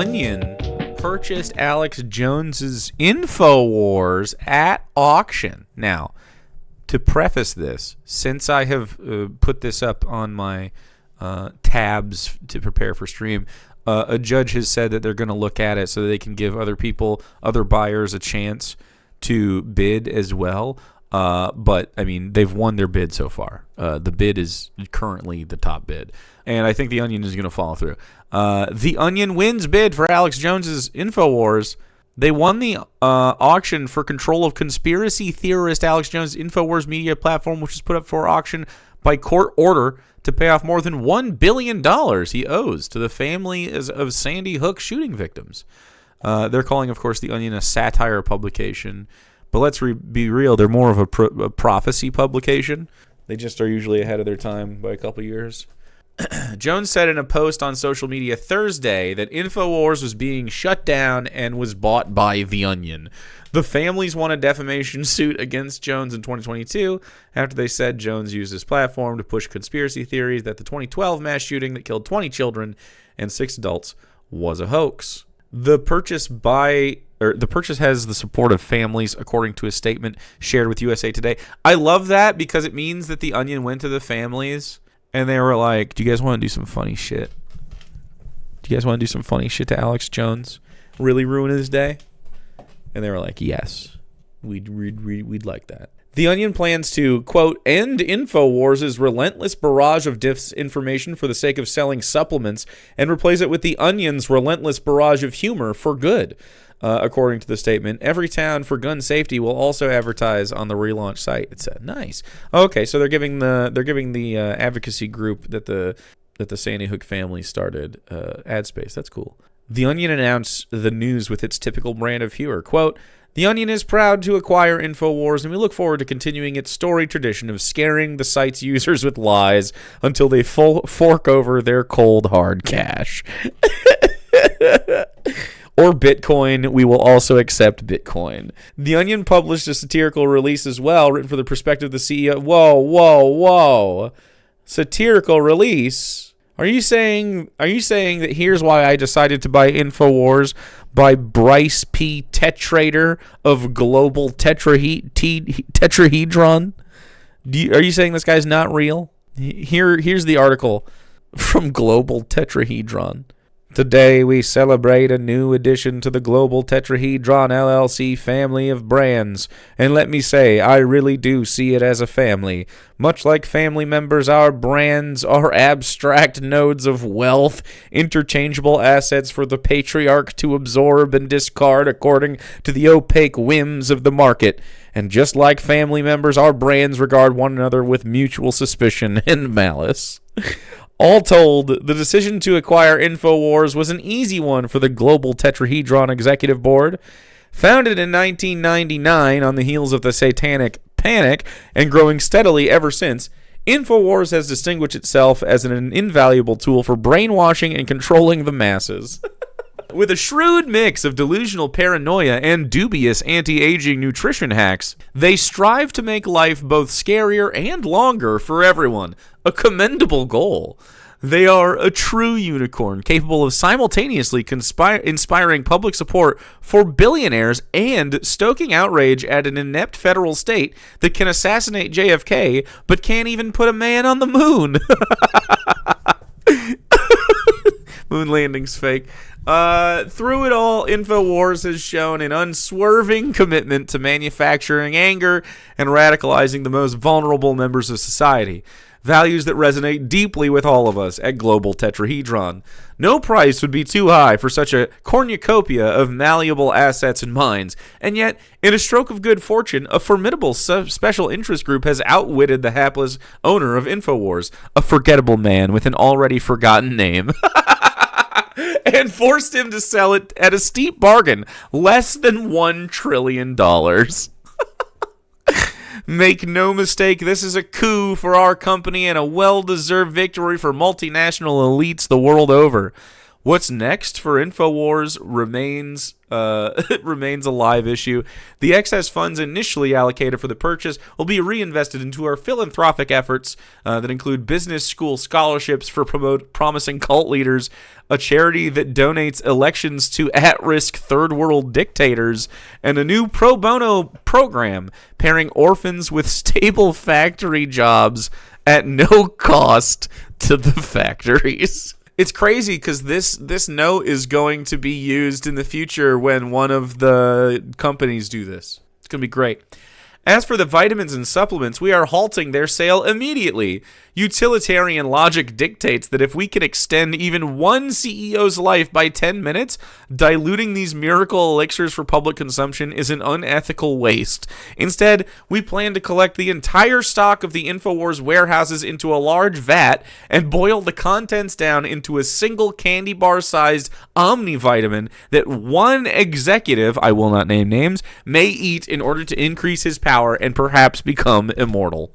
Onion purchased Alex Jones's InfoWars at auction. Now, to preface this, since I have put this up on my tabs to prepare for stream, a judge has said that they're going to look at it so that they can give other buyers a chance to bid as well. But, I mean, they've won their bid so far. The bid is currently the top bid. And I think the Onion is going to follow through. The Onion wins bid for Alex Jones's InfoWars. They won the auction for control of conspiracy theorist Alex Jones' InfoWars media platform, which was put up for auction by court order to pay off more than $1 billion he owes to the family of Sandy Hook shooting victims. They're calling, of course, the Onion a satire publication. But let's be real, they're more of a prophecy publication. They just are usually ahead of their time by a couple years. Jones said in a post on social media Thursday that InfoWars was being shut down and was bought by The Onion. The families won a defamation suit against Jones in 2022 after they said Jones used his platform to push conspiracy theories that the 2012 mass shooting that killed 20 children and 6 adults was a hoax. The purchase has the support of families, according to a statement shared with USA Today. I love that because it means that The Onion went to the families and they were like, do you guys want to do some funny shit? Do you guys want to do some funny shit to Alex Jones? Really ruin his day? And they were like, yes, we'd like that. The Onion plans to, quote, end InfoWars' relentless barrage of disinformation for the sake of selling supplements and replace it with The Onion's relentless barrage of humor for good. According to the statement, every town for gun safety will also advertise on the relaunch site. It said, nice. Okay, so they're giving the advocacy group that the Sandy Hook family started ad space. That's cool. The Onion announced the news with its typical brand of humor. Quote, The Onion is proud to acquire InfoWars, and we look forward to continuing its storied tradition of scaring the site's users with lies until they fork over their cold, hard cash. Or Bitcoin. We will also accept Bitcoin. The Onion published a satirical release as well, written for the perspective of the CEO. Whoa. Satirical release? Are you saying that here's why I decided to buy InfoWars by Bryce P. Tetrader of Global Tetrahedron? Are you saying this guy's not real? Here's the article from Global Tetrahedron. Today we celebrate a new addition to the Global Tetrahedron LLC family of brands. And let me say, I really do see it as a family. Much like family members, our brands are abstract nodes of wealth, interchangeable assets for the patriarch to absorb and discard according to the opaque whims of the market. And just like family members, our brands regard one another with mutual suspicion and malice. All told, the decision to acquire InfoWars was an easy one for the Global Tetrahedron Executive Board. Founded in 1999 on the heels of the Satanic Panic and growing steadily ever since, InfoWars has distinguished itself as an invaluable tool for brainwashing and controlling the masses. With a shrewd mix of delusional paranoia and dubious anti-aging nutrition hacks, they strive to make life both scarier and longer for everyone. A commendable goal. They are a true unicorn, capable of simultaneously inspiring public support for billionaires and stoking outrage at an inept federal state that can assassinate JFK but can't even put a man on the moon. Moon landing's fake. Through it all, InfoWars has shown an unswerving commitment to manufacturing anger and radicalizing the most vulnerable members of society. Values that resonate deeply with all of us at Global Tetrahedron. No price would be too high for such a cornucopia of malleable assets and minds, and yet, in a stroke of good fortune, a formidable special interest group has outwitted the hapless owner of InfoWars, a forgettable man with an already forgotten name. And forced him to sell it at a steep bargain, less than $1 trillion. Make no mistake, this is a coup for our company and a well-deserved victory for multinational elites the world over. What's next for InfoWars remains remains a live issue. The excess funds initially allocated for the purchase will be reinvested into our philanthropic efforts that include business school scholarships for promising cult leaders, a charity that donates elections to at-risk third world dictators, and a new pro bono program pairing orphans with stable factory jobs at no cost to the factories. It's crazy because this note is going to be used in the future when one of the companies do this. It's going to be great. As for the vitamins and supplements, we are halting their sale immediately. Utilitarian logic dictates that if we can extend even one CEO's life by 10 minutes, diluting these miracle elixirs for public consumption is an unethical waste. Instead, we plan to collect the entire stock of the InfoWars warehouses into a large vat and boil the contents down into a single candy bar-sized omnivitamin that one executive, I will not name names, may eat in order to increase his power and perhaps become immortal.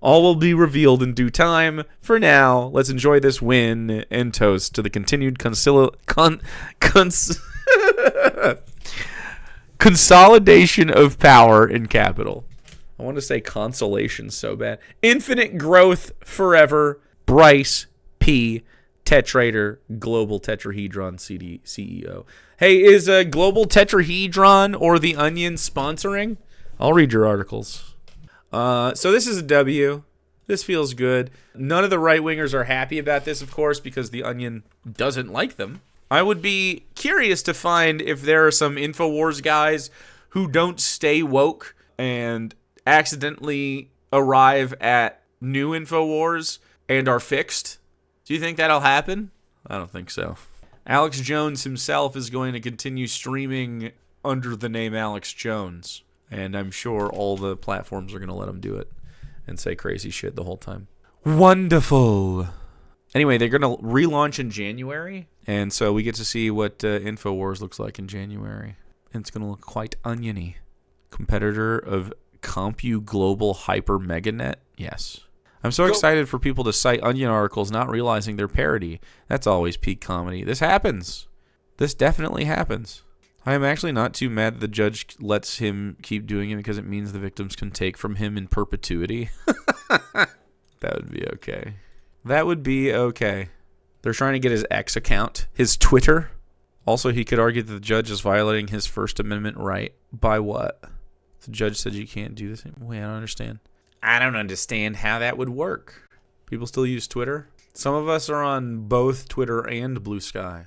All will be revealed in due time. For now, let's enjoy this win and toast to the continued consolidation of power in capital. I want to say consolation so bad. Infinite growth forever. Bryce P. Tetrader, Global Tetrahedron CEO. Hey, is a Global Tetrahedron or The Onion sponsoring? I'll read your articles. So this is a W. This feels good. None of the right-wingers are happy about this, of course, because The Onion doesn't like them. I would be curious to find if there are some InfoWars guys who don't stay woke and accidentally arrive at new InfoWars and are fixed. Do you think that'll happen? I don't think so. Alex Jones himself is going to continue streaming under the name Alex Jones. And I'm sure all the platforms are going to let him do it and say crazy shit the whole time. Wonderful. Anyway, they're going to relaunch in January. And so we get to see what InfoWars looks like in January. And it's going to look quite oniony. Competitor of Compu Global Hyper Meganet? Yes. I'm so excited for people to cite Onion articles not realizing they're parody. That's always peak comedy. This happens. This definitely happens. I am actually not too mad that the judge lets him keep doing it because it means the victims can take from him in perpetuity. That would be okay. That would be okay. They're trying to get his X account, his Twitter. Also, he could argue that the judge is violating his First Amendment right. By what? The judge said you can't do this. Wait, I don't understand. I don't understand how that would work. People still use Twitter? Some of us are on both Twitter and Blue Sky.